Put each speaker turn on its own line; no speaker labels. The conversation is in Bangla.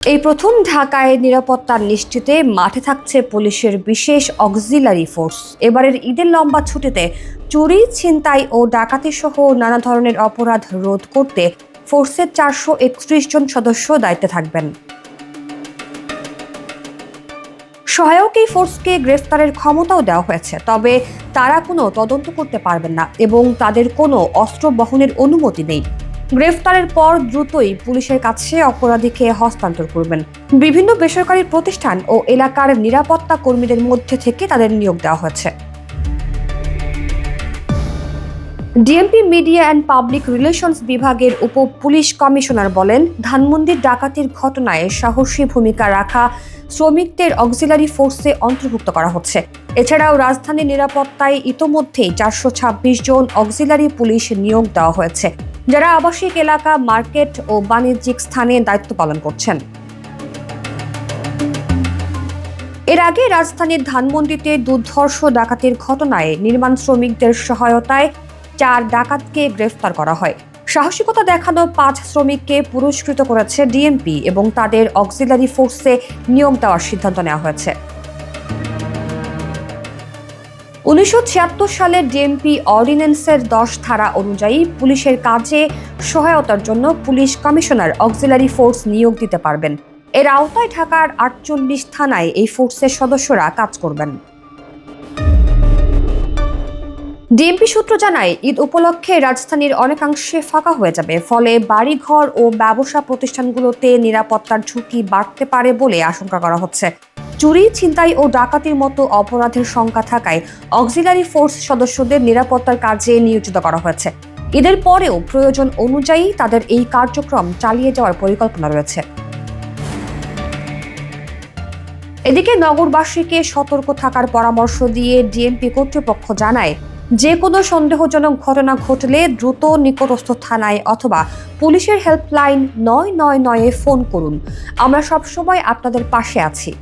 এই প্রথম ঢাকায় নিরাপত্তা নিশ্চিতে মাঠে থাকছে পুলিশের বিশেষ অক্সিলারি ফোর্স। এবারের ঈদের লম্বা ছুটিতে চুরি, ছিনতাই ও ডাকাতি সহ নানা ধরনের অপরাধ রোধ করতে ফোর্সের 431 জন সদস্য দায়িত্বে থাকবেন। সহায়ক এই ফোর্সকে গ্রেফতারের ক্ষমতাও দেওয়া হয়েছে, তবে তারা কোনো তদন্ত করতে পারবেন না এবং তাদের কোনো অস্ত্র বহনের অনুমতি নেই। গ্রেফতারের পর দ্রুতই পুলিশের কাছে অপরাধীকে হস্তান্তর করবেন। বিভিন্ন বেসরকারি প্রতিষ্ঠান ও এলাকার নিরাপত্তা কর্মীদের মধ্যে থেকে তাদের নিয়োগ দেওয়া হয়েছে। DMP media and public relations বিভাগের উপ পুলিশ কমিশনার বলেন, ধানমন্ডির ডাকাতির ঘটনায় সাহসী ভূমিকা রাখা শ্রমিকদের অক্সিলারি ফোর্সে অন্তর্ভুক্ত করা হচ্ছে। এছাড়াও রাজধানীর নিরাপত্তায় ইতোমধ্যেই 426 জন অক্সিলারি পুলিশ নিয়োগ দেওয়া হয়েছে, যারা আবাসিক এলাকা, মার্কেট ও বাণিজ্যিক স্থানে দায়িত্ব পালন করছেন। এর আগে রাজধানীর ধানমন্ডিতে দুর্ধর্ষ ডাকাতির ঘটনায় নির্মাণ শ্রমিকদের সহায়তায় 4 ডাকাতকে গ্রেফতার করা হয়। সাহসিকতা দেখানো 5 শ্রমিককে পুরস্কৃত করেছে ডিএমপি এবং তাদের অক্সিলারি ফোর্সে নিয়োগ দেওয়ার সিদ্ধান্ত নেওয়া হয়েছে। 1976 সালের ডিএমপি অর্ডিন্যান্সের 10 ধারা অনুযায়ী পুলিশের কাজে সহায়তার জন্য পুলিশ কমিশনার অক্সিলারি ফোর্স নিয়োগ দিতে পারবেন। এর আওতায় ঢাকার 48 থানায় এই ফোর্সের সদস্যরা কাজ করবেন। ডিএমপি সূত্র জানায়, ঈদ উপলক্ষে রাজধানীর অনেকাংশে ফাঁকা হয়ে যাবে, ফলে বাড়িঘর ও ব্যবসা প্রতিষ্ঠানগুলোতে নিরাপত্তার ঝুঁকি বাড়তে পারে বলে আশঙ্কা করা হচ্ছে। চুরি, ছিনতাই ও ডাকাতির মতো অপরাধের সংখ্যা থাকায় অক্সিলারি ফোর্স সদস্যদের নিরাপত্তার কাজে নিয়োজিত করা হয়েছে। ঈদের পরেও প্রয়োজন অনুযায়ী তাদের এই কার্যক্রম চালিয়ে যাওয়ার পরিকল্পনা রয়েছে। এদিকে নগরবাসীকে সতর্ক থাকার পরামর্শ দিয়ে ডিএমপি কর্তৃপক্ষ জানায়, যে কোনো সন্দেহজনক ঘটনা ঘটলে দ্রুত নিকটস্থ থানায় অথবা পুলিশের হেল্পলাইন 999-এ ফোন করুন। আমরা সবসময় আপনাদের পাশে আছি।